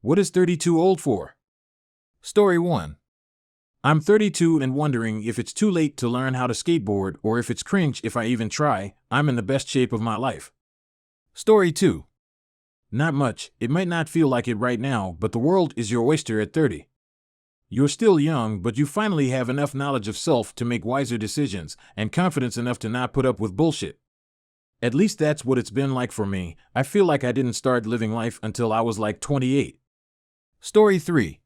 What is 32 old for? Story 1. I'm 32 and wondering if it's too late to learn how to skateboard or if it's cringe if I even try. I'm in the best shape of my life. Story 2. Not much. It might not feel like it right now, but the world is your oyster at 30. You're still young, but you finally have enough knowledge of self to make wiser decisions and confidence enough to not put up with bullshit. At least that's what it's been like for me. I feel like I didn't start living life until I was like 28. Story 3.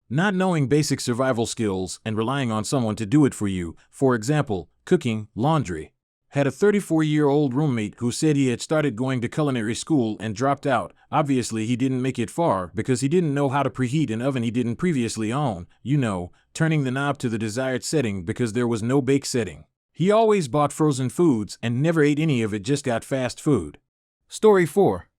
Not knowing basic survival skills and relying on someone to do it for you, for example, cooking, laundry. Had a 34-year-old roommate who said he had started going to culinary school and dropped out. Obviously, he didn't make it far because he didn't know how to preheat an oven he didn't previously own, turning the knob to the desired setting because there was no bake setting. He always bought frozen foods and never ate any of it, just got fast food. Story 4.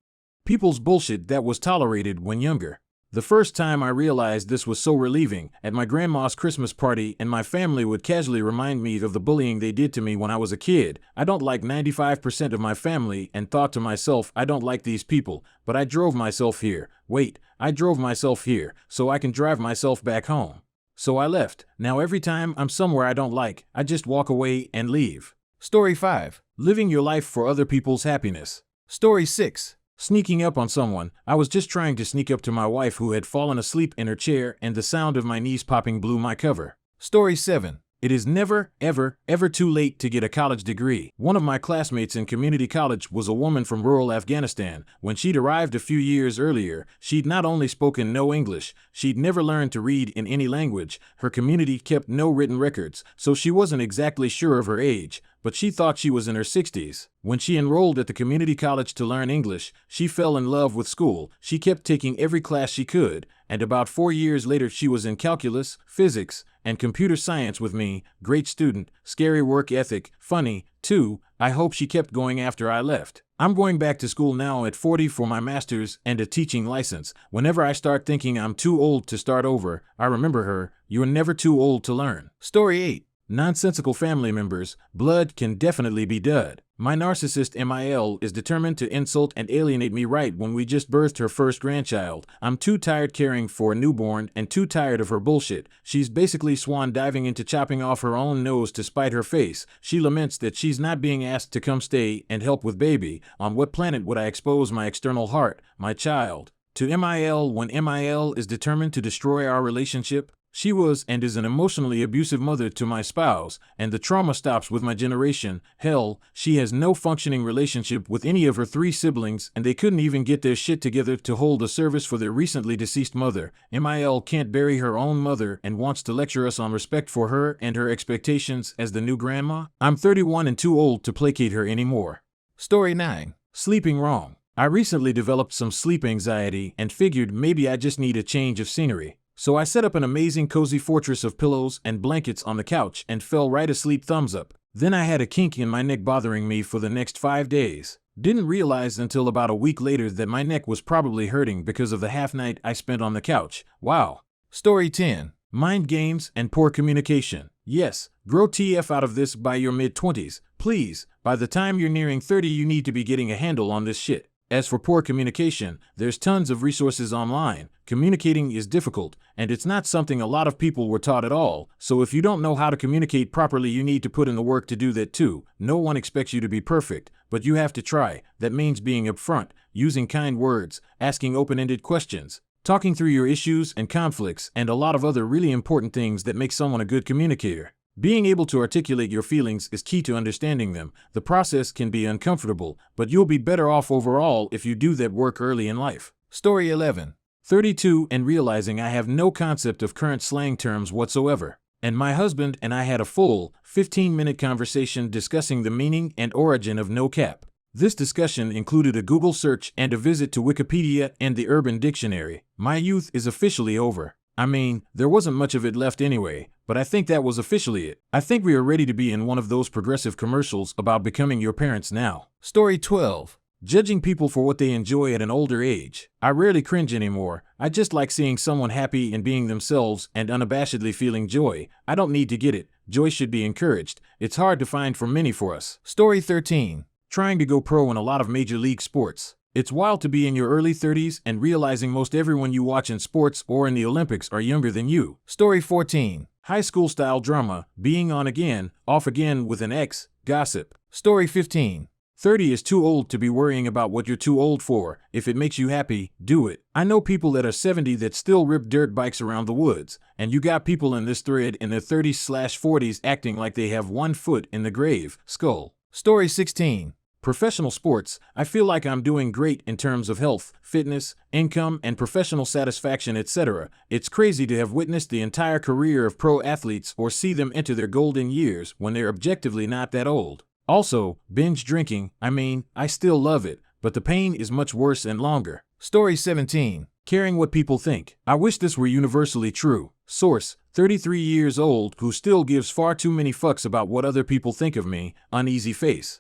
People's bullshit that was tolerated when younger. The first time I realized this was so relieving, at my grandma's Christmas party, and my family would casually remind me of the bullying they did to me when I was a kid. I don't like 95% of my family and thought to myself, I don't like these people, but I drove myself here. I drove myself here so I can drive myself back home. So I left. Now every time I'm somewhere I don't like, I just walk away and leave. Story 5. Living your life for other people's happiness. Story 6. Sneaking up on someone. I was just trying to sneak up to my wife who had fallen asleep in her chair and the sound of my knees popping blew my cover. Story 7. It is never, ever, ever too late to get a college degree. One of my classmates in community college was a woman from rural Afghanistan. When she'd arrived a few years earlier, she'd not only spoken no English, she'd never learned to read in any language. Her community kept no written records, so she wasn't exactly sure of her age, but she thought she was in her 60s. When she enrolled at the community college to learn English, she fell in love with school. She kept taking every class she could, and about 4 years later she was in calculus, physics, and computer science with me. Great student, scary work ethic, funny, too. I hope she kept going after I left. I'm going back to school now at 40 for my master's and a teaching license. Whenever I start thinking I'm too old to start over, I remember her, you're never too old to learn. Story 8. Nonsensical family members. Blood can definitely be dud. My narcissist MIL is determined to insult and alienate me right when we just birthed her first grandchild. I'm too tired caring for a newborn and too tired of her bullshit. She's basically swan diving into chopping off her own nose to spite her face. She laments that she's not being asked to come stay and help with baby. On what planet would I expose my external heart, my child, to MIL when MIL is determined to destroy our relationship? She was and is an emotionally abusive mother to my spouse, and the trauma stops with my generation. Hell, she has no functioning relationship with any of her 3 siblings, and they couldn't even get their shit together to hold a service for their recently deceased mother. MIL can't bury her own mother and wants to lecture us on respect for her and her expectations as the new grandma. I'm 31 and too old to placate her anymore. Story 9. Sleeping wrong. I recently developed some sleep anxiety and figured maybe I just need a change of scenery. So I set up an amazing cozy fortress of pillows and blankets on the couch and fell right asleep, thumbs up. Then I had a kink in my neck bothering me for the next 5 days. Didn't realize until about a week later that my neck was probably hurting because of the half night I spent on the couch. Wow. Story 10. Mind games and poor communication. Yes, grow TF out of this by your mid-20s. Please, by the time you're nearing 30 you need to be getting a handle on this shit. As for poor communication, there's tons of resources online. Communicating is difficult, and it's not something a lot of people were taught at all, so if you don't know how to communicate properly you need to put in the work to do that too. No one expects you to be perfect, but you have to try. That means being upfront, using kind words, asking open-ended questions, talking through your issues and conflicts, and a lot of other really important things that make someone a good communicator. Being able to articulate your feelings is key to understanding them. The process can be uncomfortable, but you'll be better off overall if you do that work early in life. Story 11. 32 and realizing I have no concept of current slang terms whatsoever. And my husband and I had a full, 15-minute conversation discussing the meaning and origin of no cap. This discussion included a Google search and a visit to Wikipedia and the Urban Dictionary. My youth is officially over. I mean, there wasn't much of it left anyway, but I think that was officially it. I think we are ready to be in one of those progressive commercials about becoming your parents now. Story 12. Judging people for what they enjoy at an older age. I rarely cringe anymore. I just like seeing someone happy and being themselves and unabashedly feeling joy. I don't need to get it. Joy should be encouraged. It's hard to find for many for us. Story 13. Trying to go pro in a lot of major league sports. It's wild to be in your early 30s and realizing most everyone you watch in sports or in the Olympics are younger than you. Story 14. High school style drama, being on again, off again with an ex, gossip. Story 15. 30 is too old to be worrying about what you're too old for. If it makes you happy, do it. I know people that are 70 that still rip dirt bikes around the woods, and you got people in this thread in their 30s/40s acting like they have one foot in the grave. Skull. Story 16. Professional sports. I feel like I'm doing great in terms of health, fitness, income, and professional satisfaction, etc. It's crazy to have witnessed the entire career of pro athletes or see them enter their golden years when they're objectively not that old. Also, binge drinking, I still love it, but the pain is much worse and longer. Story 17. Caring what people think. I wish this were universally true. Source, 33 years old who still gives far too many fucks about what other people think of me, uneasy face.